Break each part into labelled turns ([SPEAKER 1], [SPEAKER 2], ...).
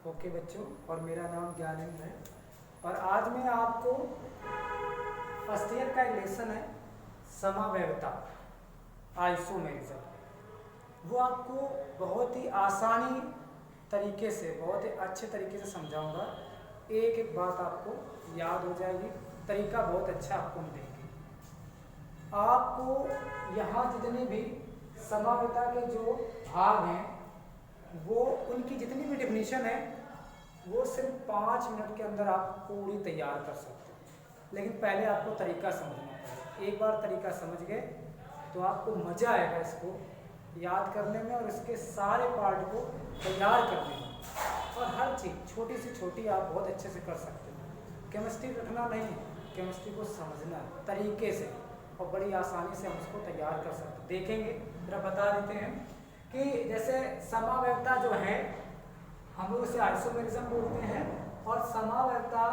[SPEAKER 1] Okay बच्चों, और मेरा नाम ज्ञानेंद्र है और आज मैं आपको फर्स्ट ईयर का एक लेसन है समावयवता आइसोमेरिज्म। वो आपको बहुत ही आसानी तरीके से, बहुत ही अच्छे तरीके से समझाऊंगा। एक एक बात आपको याद हो जाएगी, तरीका बहुत अच्छा आपको मिलेगी। आपको यहाँ जितने भी समावयवता के जो भाग हैं वो उनकी जितनी भी डेफिनेशन है वो सिर्फ 5 मिनट के अंदर आप पूरी तैयार कर सकते हैं। लेकिन पहले आपको तरीका समझना पड़ेगा। एक बार तरीका समझ गए तो आपको मज़ा आएगा इसको याद करने में और इसके सारे पार्ट को तैयार करने में, और हर चीज़ छोटी से छोटी आप बहुत अच्छे से कर सकते हैं। केमिस्ट्री रखना नहीं है, केमिस्ट्री को समझना है तरीके से और बड़ी आसानी से हम उसको तैयार कर सकते हैं। देखेंगे, जरा बता देते हैं कि जैसे समावयवता जो है हम लोग उसे आइसोमेरिज्म बोलते हैं, और समावयवता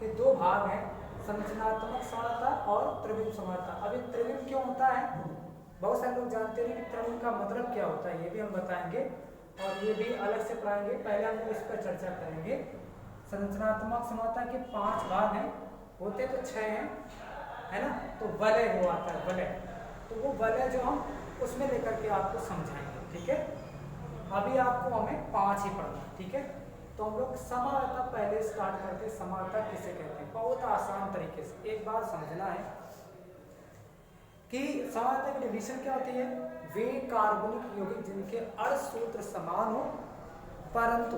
[SPEAKER 1] के दो भाग हैं, संरचनात्मक समावयवता और त्रिविम समावयवता। अभी त्रिविम क्यों होता है, बहुत सारे लोग जानते हैं कि त्रिविम का मतलब क्या होता है, ये भी हम बताएंगे और ये भी अलग से पढ़ाएंगे। पहले हम लोग इस पर चर्चा करेंगे। संरचनात्मक समावयवता के 5 भाग हैं, होते तो 6 हैं, है ना। तो वलय वो आता है, वलय, तो वो वलय जो हम उसमें लेकर के आपको समझाएंगे, ठीक है। अभी आपको हमें 5 ही पढ़ना, ठीक है। तो हम लोग समावयवता पहले स्टार्ट करते हैं। समावयवता किसे कहते हैं, बहुत आसान तरीके से एक बार समझना है कि समावयवता की डिवीजन क्या होती है। वे कार्बनिक यौगिक जिनके अण सूत्र समान हो परंतु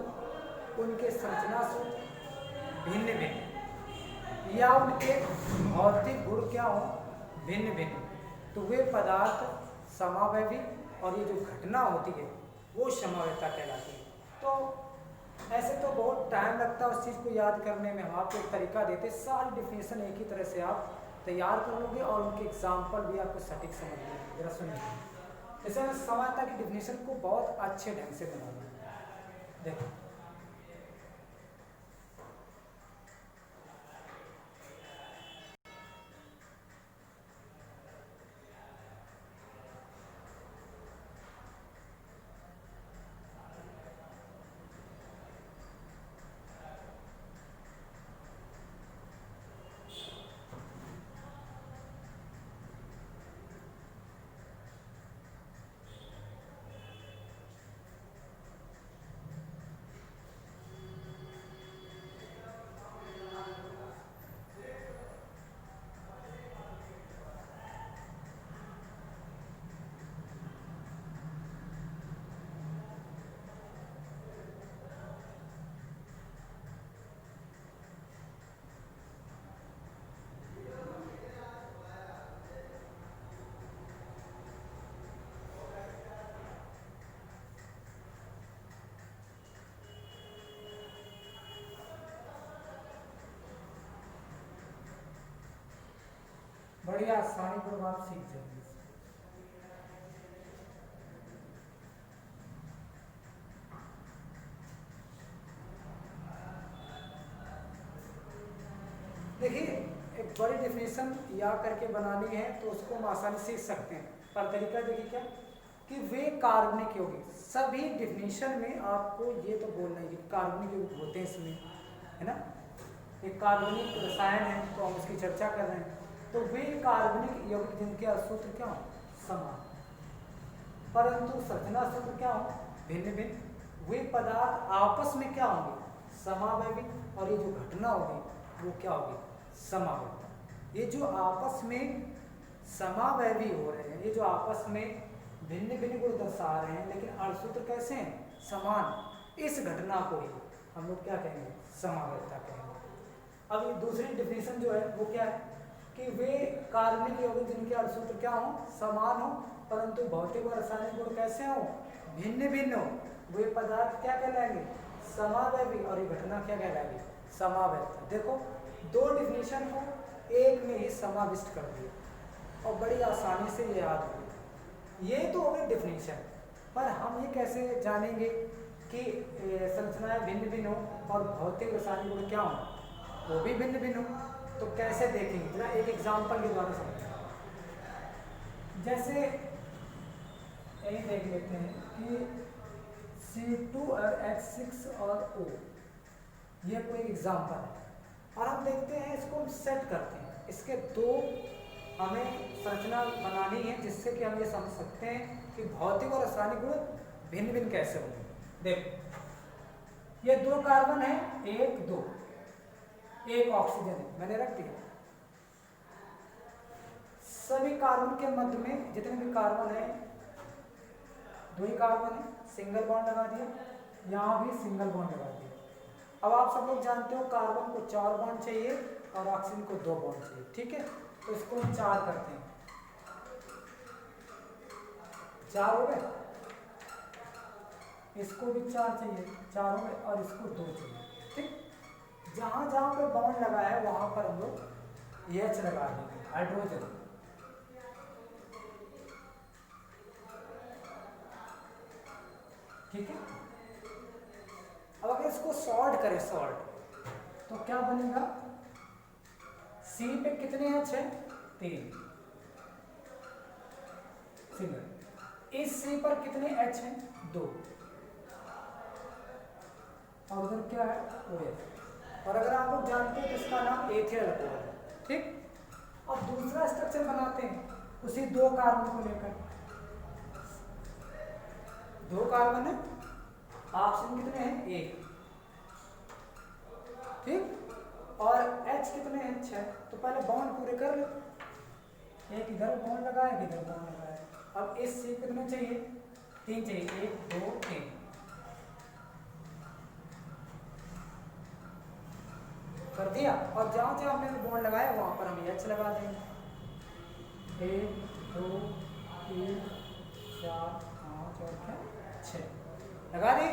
[SPEAKER 1] उनके संरचना सूत्र भिन्न भिन्न, या उनके भौतिक गुण क्या हो, भिन्न भिन्न, तो वे पदार्थ समावयवी, और ये जो घटना होती है वो समावयवता कहलाती है। तो ऐसे तो बहुत टाइम लगता है उस चीज़ को याद करने में। हम आपको एक तरीका देते, सारी डिफिनेशन एक ही तरह से आप तैयार कर लोगे और उनके एग्जाम्पल भी आपको सटीक समझ लेंगे। जरा सुनिए, जैसे मैं समावयवता की डिफिनेशन को बहुत अच्छे ढंग से बनाऊंगा। देखो, बड़ी आसानी पर आप सीख जाएंगे। देखिए, एक बड़ी डिफिनेशन या करके बनानी है तो उसको हम आसानी से सीख सकते हैं, पर तरीका देखिए क्या कि वे कार्बनिक यौगिक, सभी डिफिनेशन में आपको ये तो बोलना है कि कार्बनिक यौगिक होते हैं इसमें, है ना। एक कार्बनिक रसायन है तो हम उसकी चर्चा कर रहे हैं। तो वे कार्बनिक यौगिक जिनके सूत्र क्या हो, समान, परंतु संरचना सूत्र क्या हो, भिन्न भिन्न, वे पदार्थ आपस में क्या होंगे, समावयवी, और ये जो घटना होगी वो क्या होगी, समावयवी। ये जो आपस में समावयवी हो रहे हैं, ये जो आपस में भिन्न भिन्न गुण दर्शा रहे हैं लेकिन अणुसूत्र कैसे हैं, समान, इस घटना को ही हम लोग क्या कहेंगे, समावयवता कहेंगे। अब ये दूसरी डिफिनेशन जो है वो क्या है कि वे कार्बनिक यौगिक जिनके अणुसूत्र क्या हो, समान हो, परंतु भौतिक और रासायनिक गुण कैसे हो, भिन्न भिन्न हो, वे पदार्थ क्या कहलाएंगे, समावयवी, और ये घटना क्या कहलाएगी, समावयवता। देखो, दो डिफिनेशन को एक में ही समाविष्ट कर दिया और बड़ी आसानी से ये याद हो। ये तो हो गई डिफिनेशन, पर हम ये कैसे जानेंगे कि संरचनाएं भिन्न भिन्न हो और भौतिक रासायनिक गुण क्या हो, वो भी भिन्न भिन्न हो। तो कैसे देखेंगे, जरा एक एग्जाम्पल के द्वारा समझें। जैसे यही देख लेते हैं कि C2 और H6 और O, ये कोई एग्जाम्पल है। और हम देखते हैं इसको हम सेट करते हैं, इसके दो हमें संरचना बनानी है जिससे कि हम ये समझ सकते हैं कि भौतिक और रासायनिक गुण भिन्न भिन्न कैसे होंगे। देखो ये दो कार्बन है, एक दो, एक ऑक्सीजन है, मैंने रख दिया। सभी कार्बन के मध्य में जितने भी कार्बन है, दो ही कार्बन है, सिंगल बॉन्ड लगा दिया, यहाँ भी सिंगल बॉन्ड लगा दिया। अब आप सब लोग जानते हो कार्बन को 4 बॉन्ड चाहिए और ऑक्सीजन को 2 बॉन्ड चाहिए, ठीक है। तो इसको हम 4 करते हैं, 4 हो गए, इसको भी 4 चाहिए, 4 हो गए, और इसको 2 चाहिए, ठीक। जहां जहां पे बॉन्ड लगा है वहां पर हम लोग H लगा देंगे, हाइड्रोजन, ठीक है। अब अगर इसको सॉर्ट करें, सॉर्ट, तो क्या बनेगा, C पे कितने H है, 3 सिंगल, इस C पर कितने H हैं, 2, और उधर क्या है, OH। और अगर आप लोग जानते हैं तो इसका नाम एथिल अल्कोहल है, ठीक। अब दूसरा स्ट्रक्चर बनाते हैं उसी 2 कार्बन को लेकर, 2 कार्बन है, ऑक्सीजन कितने हैं, 1, ठीक। और H कितने हैं, 6। तो पहले बॉन्ड पूरे कर लो, एक इधर बॉन्ड लगा है, इधर बॉन्ड लगा है। अब इस C कितने चाहिए, 3 चाहिए, 1 2 3, कर दिया। और जहां जहां हमने बॉन्ड लगाया वहां पर हम H लगा देंगे, 1 2 3 4 5 और क्या 6 लगा दिए।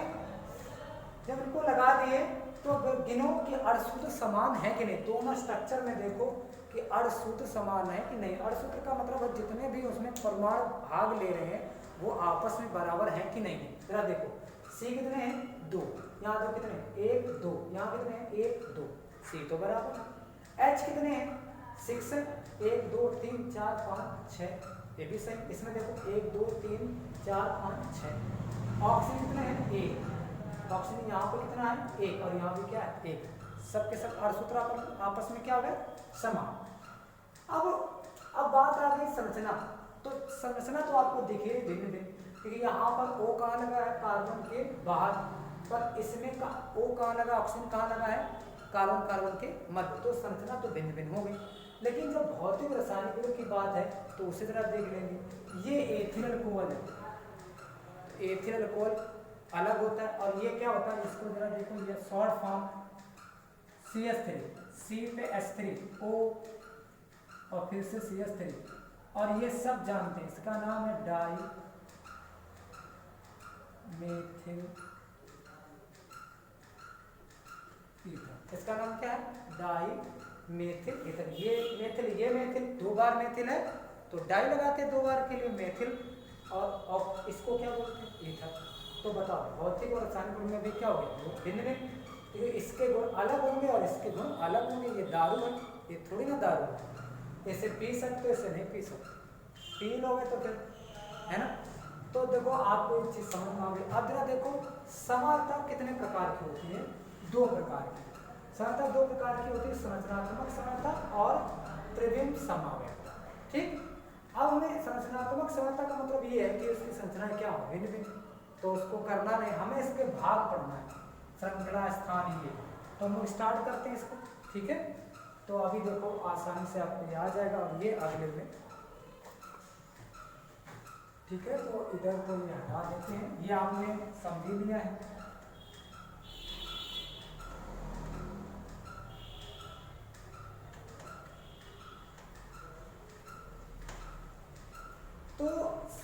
[SPEAKER 1] जब इनको लगा दिए तो गिनो कि अड़सूत्र समान है कि नहीं। दोनों स्ट्रक्चर में देखो कि अड़सूत्र समान है कि नहीं। अड़सूत्र का मतलब है जितने भी उसमें परमाणु भाग ले रहे हैं वो आपस में बराबर हैं कि नहीं। जरा देखो C कितने हैं, 2, यहाँ दो कितने हैं, 1 2, यहाँ कितने हैं, 1 2, C तो बराबर। H कितने हैं, 6 है, 1 2 3 4 5 6, ये भी सही। इसमें देखो 1 2 3 4 5 6। ऑक्सीजन कितने हैं, 1, ऑक्सीजन यहाँ पे कितना है, 1, और यहाँ भी क्या है, 1। सबके सब अड़सूत्र आपस में क्या हो गया, समान। अब बात आ गई संरचना। तो संरचना तो आपको दिखे भिन्न भिन्न, क्योंकि यहाँ पर O कहाँ लगा है, कार्बन के बाहर, पर इसमें O कहाँ लगा, ऑक्सीजन कहाँ लगा है, कार्बन कार्बन के मध्य। तो संरचना तो भिन्न भिन्न हो गई। लेकिन जब भौतिक रासायनिक गुणों की बात है तो उसी तरह देख लेंगे। ये एथिल अल्कोहल है, एथिल अल्कोहल अलग होता है, और ये क्या होता है, इसको जरा देखो, ये शॉर्ट फॉर्म CH3, C पे H3 O और फिर से CH3, और ये सब जानते हैं इसका नाम है डाई मेथिल ईथर। इसका नाम क्या है, डाई मेथिल ईथर। ये मेथिल 2 बार मेथिल है तो डाई लगाते हैं 2 बार के लिए मेथिल, और इसको क्या बोलते हैं, ईथर। तो बताओ भौतिक और रासायनिक गुण में भी क्या हो गया, भिन्न भिन्न, क्योंकि इसके गुण अलग होंगे और इसके गुण अलग होंगे। ये दारू है, ये थोड़ी ना दारू है, इसे पी सकते हो, इसे नहीं पी सकते, पी लोगे तो फिर, है ना। तो देखो आपको एक चीज समझ में आ गई। अब जरा देखो समानता कितने प्रकार की होती है, 2 प्रकार की। समानता 2 प्रकार की होती है, संरचनात्मक समानता और त्रिविम समावेश, ठीक। अब हमें संरचनात्मक समानता का मतलब ये है कि उसकी संरचना क्या हो, भिन्न भिन्न, तो उसको करना नहीं, हमें इसके भाग पढ़ना है, श्रृंखला स्थान ये। तो हम लोग स्टार्ट करते हैं इसको, ठीक है। तो अभी देखो आसानी से आपको याद जाएगा, और ये अगले में, ठीक है। तो इधर को ये हटा देते हैं, ये आपने समझ लिया है। तो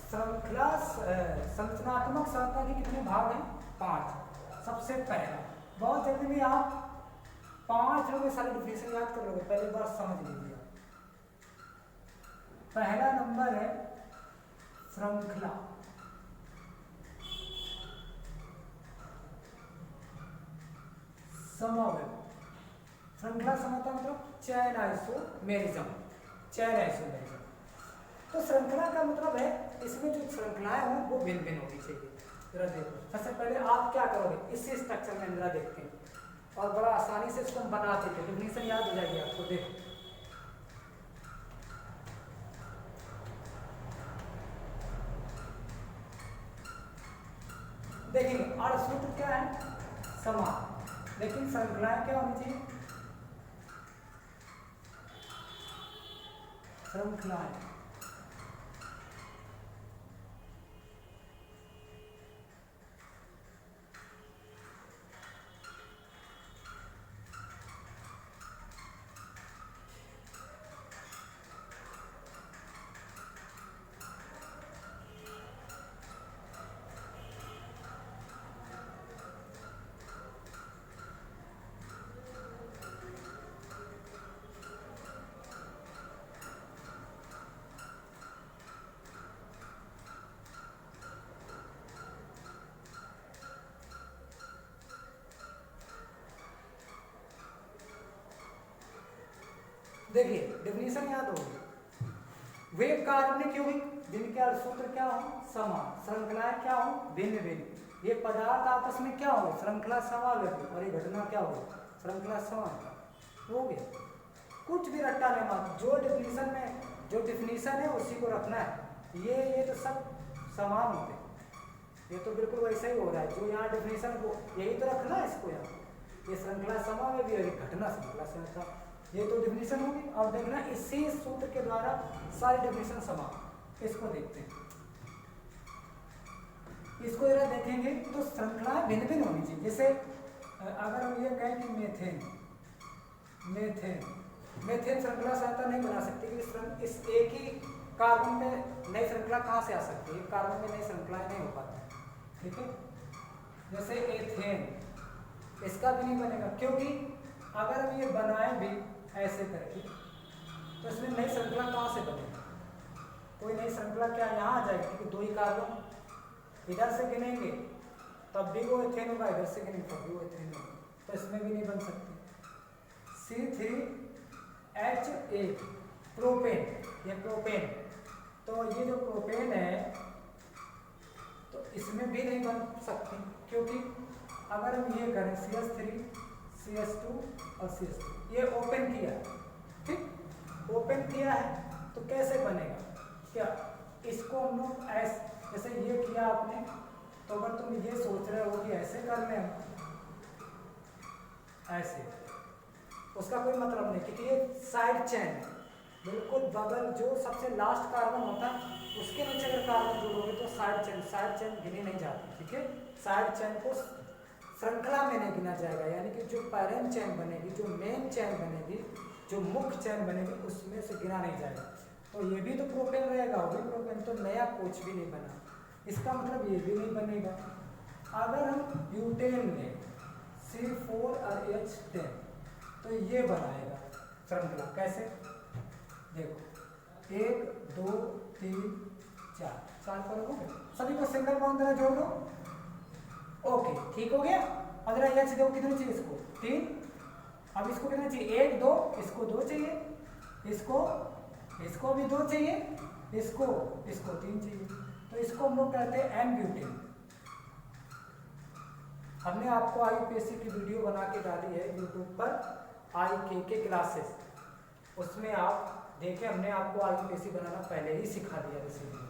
[SPEAKER 1] श्रृंखला संरचनात्मक समानता के कितने भाग हैं, 5। सबसे पहला, बहुत जल्दी में आप 5 लोग सारे डिफिनेशन याद कर लोगे, पहले बार समझ लीजिए। पहला नंबर है श्रृंखला, समवेत। श्रृंखला समानता मतलब चैन आइसोमेरिज्म, चैन आइसोमेरिज्म। तो श्रृंखला का मतलब है इसमें जो श्रृंखलाएं हों वो भिन्न भिन्न होनी चाहिए। जरा देखो, सबसे पहले आप क्या करोगे, इसी स्ट्रक्चर में जरा देखते हैं। और बड़ा आसानी से इसको हम बनाते थे। डेफिनेशन याद हो जाएगी आपको। देखो देखेंगे अर्धसूत्र क्या है, समान, लेकिन श्रृंखलाएं क्या होनी चाहिए, श्रृंखलाएं। देखिए डेफिनेशन याद होगी, वे कार्बनिक यौगिक जिनके अर्धसूत्र क्या हो, समान, श्रृंखलाएं क्या हो, भिन्न भिन्न। ये पदार्थ आपस में क्या हो, श्रृंखला समावेशी, और ये घटना क्या हो, श्रृंखला समान। हो गया, कुछ भी रट्टा नहीं मार, जो डेफिनेशन में जो डेफिनेशन है उसी को रखना है। ये तो सब समान होते हैं, ये तो बिल्कुल वैसा ही हो रहा है जो यहाँ डेफिनेशन को यही तो रखना है इसको। यहाँ ये श्रृंखला समावेशी है, घटना श्रृंखला श्रृंखला, ये तो डेफिनेशन होगी। और देखना इसी सूत्र के द्वारा सारी डेफिनेशन समान। इसको देखते हैं, इसको जरा देखेंगे तो श्रृंखलाएं भिन्न भिन्न होनी चाहिए। जैसे अगर हम ये कहें कि मेथेन, मेथेन श्रृंखला सहायता नहीं बना सकती कि इस एक ही कार्बन में नई श्रृंखला कहाँ से आ सकती है, कार्बन में नई श्रृंखलाएं नहीं हो पाती। ठीक है, जैसे एथेन, इसका भी नहीं बनेगा, क्योंकि अगर हम ये बनाएं भी ऐसे करके तो इसमें नई श्रृंखला कहाँ से बनेगी, कोई नई श्रृंखला क्या यहाँ आ जाएगी, क्योंकि दो ही कार्बन इधर से गिनेंगे तब भी वो एथेन होगा, इधर से गिनेंगे तब भी वो एथेन होगा, तो इसमें भी नहीं बन सकती। C3H8 प्रोपेन, ये प्रोपेन, तो ये जो प्रोपेन है तो इसमें भी नहीं बन सकती, क्योंकि अगर हम ये करें CH3 CH2 और CH2, ये ओपन किया, ठीक, ओपन किया है तो कैसे बनेगा, क्या इसको हम लोग ऐसे, जैसे ये किया आपने, तो अगर तुम ये सोच रहे हो कि ऐसे कर लें ऐसे, उसका कोई मतलब नहीं, क्योंकि ये साइड चेन है, बिल्कुल बगल जो सबसे लास्ट कार्बन होता है उसके नीचे अगर कार्बन जोड़ोगे तो साइड चेन गिनी नहीं जाती। ठीक है, साइड चेन को श्रृंखला में नहीं गिना जाएगा, यानी कि जो पैरेंट चेन बनेगी, जो मेन चेन बनेगी, जो मुख्य चेन बनेगी, उसमें से गिना नहीं जाएगा। तो ये भी तो प्रोपेन रहेगा, वो भी प्रोपेन, तो नया कुछ भी नहीं बना, इसका मतलब ये भी नहीं बनेगा। अगर हम ब्यूटेन में C4H10, तो ये बनाएगा श्रृंखला, कैसे, देखो 1 2 3 4 पर हो गए, सभी को सिंगल बॉन्ड द्वारा जोड़ दो, ओके, ठीक हो गया। अगर H देखो कितने चाहिए, इसको 3, अब इसको कितना चाहिए, 1 2, इसको 2 चाहिए, इसको भी 2 चाहिए, इसको 3 चाहिए, तो इसको हम लोग कहते हैं एन ब्यूटेन। हमने आपको IUPAC की वीडियो बना के डाली है यूट्यूब पर, IKK क्लासेस, उसमें आप देखें, हमने आपको IUPAC बनाना पहले ही सिखा दिया इसीलिए।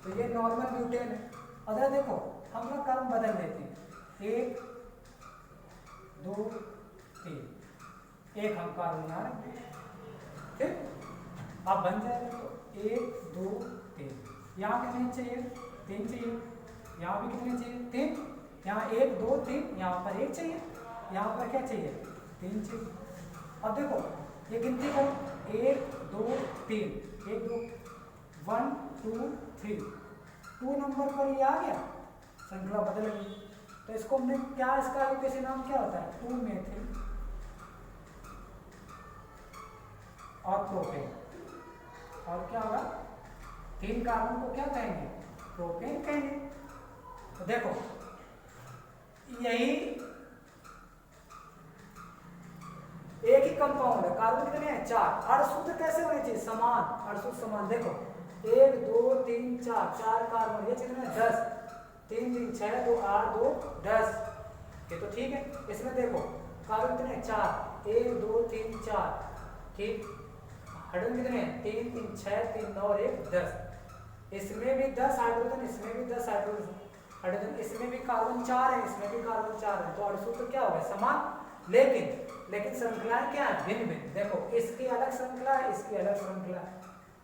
[SPEAKER 1] तो ये नॉर्मल ब्यूटेन है। अगर देखो हम लोग क्रम बदल लेते हैं, 1 2 3, एक हम कार्बन आ रहे हैं, ठीक, अब बन जाएगा तो 1 2 3, यहाँ कितने चाहिए, 3 चाहिए, यहाँ भी कितने चाहिए, 3, यहाँ 1 2 3, यहाँ पर 1 चाहिए, यहाँ पर क्या चाहिए, 3 चाहिए। अब देखो ये गिनती करो, 1 2 3, 1 2 1 2 3, 2 नंबर पर ये आ गया, श्रृंखला बदल गई। तो इसको हमने क्या, इसका IUPAC नाम क्या होता है, 2 मेथिल और प्रोपेन, और क्या होगा, 3 कार्बन को क्या कहेंगे, प्रोपेन कहेंगे। तो देखो यही एक ही कंपाउंड है, कार्बन कितने हैं, 4, अर्धसूत्र कैसे होने चाहिए, समान, अर्धसूत्र समान। देखो 1 2 3 4 कार्बन, ये कितने 10, 3 3 6 2 8 2 10, ये तो ठीक है। इसमें देखो कार्बन कितने 4, 1 2 3 4, ठीक। हाइड्रोजन कितने 3 3 6 3 9 और 1 10। इसमें भी 10 हाइड्रोजन, इसमें भी 10 हाइड्रोजन, इसमें भी कार्बन 4 है, इसमें भी कार्बन 4 है। तो अणुसूत्र क्या होगा समान, लेकिन श्रृंखलाएं क्या है भिन्न भिन्न। देखो इसकी अलग श्रृंखला है, इसकी अलग श्रृंखला है।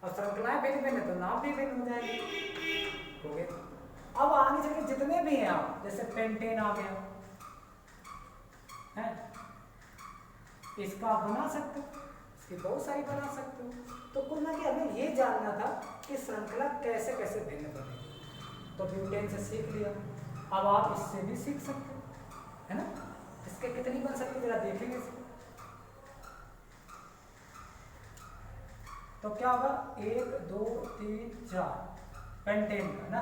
[SPEAKER 1] अब श्रृंखलाएं भिन्न भिन्न है तो नाम भी भिन्न हो जाएंगे, हो गए। अब आगे चल के जितने भी हैं आप, जैसे पेंटेन आ गया है, इसका आप बना सकते हो, इसकी बहुत सारी बना सकते हो। तो कुल ना कि हमें ये जानना था कि श्रृंखला कैसे कैसे भिन्न बनेगी। तो ब्यूटेन से सीख लिया, अब आप इससे भी सीख सकते हो, है ना। इसके कितनी बन सकती है जरा देखेंगे इसको। तो क्या होगा 1 2 3 4 पेंटेन का ना,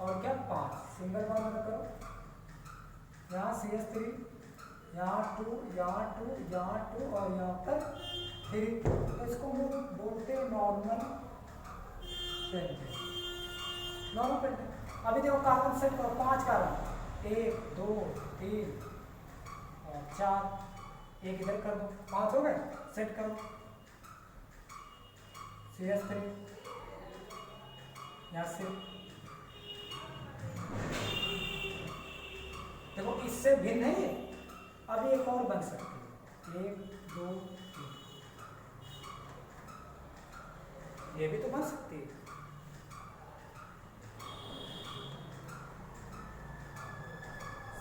[SPEAKER 1] और क्या 5 सिंगल बॉन्ड करो, यहाँ CH3, यहाँ 2, यहाँ 2, यहाँ 2 और यहाँ पर 3। तो इसको हम लोग बोलते हैं नॉर्मल पेंटेन, नॉर्मल पेंटेन। अभी देखो कार्बन सेट करो, 5 कार्बन, 1 2 3 और 4, एक इधर कर दो, 5 हो गए, सेट करो। CH3 यहाँ से देखो इससे भिन्न है ये। अब एक और बन सकती है, 1 2 3, ये भी तो बन सकती है।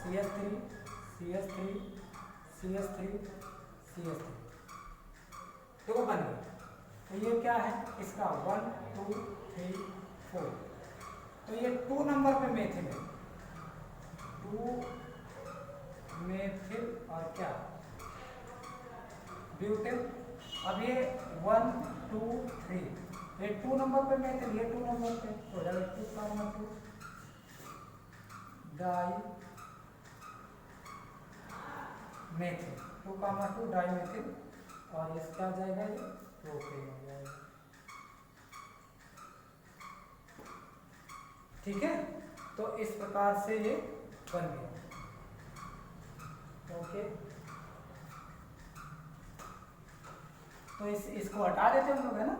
[SPEAKER 1] CH3 CH3 CH3 CH3, देखो बन गया। तो ये क्या है इसका 1 2 3 4। तो ये 2 नंबर पे मेथिल है, 2 मेथिल और क्या ब्यूटेन। अब ये 1 2 3, ये 2 नंबर पे मेथिल, ये 2 नंबर पे, तो 2 carbon 2 dimethyl, 2 carbon 2 dimethyl, और इसका आ जाएगा ये प्रोपेन हो जाएगा, ठीक है। तो इस प्रकार से ये बन गया, ओके। तो इसको हटा देते हम लोग, है ना।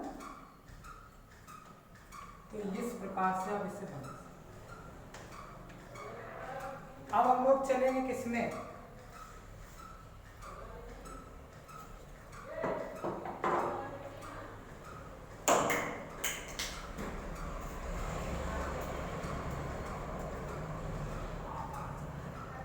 [SPEAKER 1] तो इस प्रकार से अब इससे बन। अब हम लोग चलेंगे किसमें,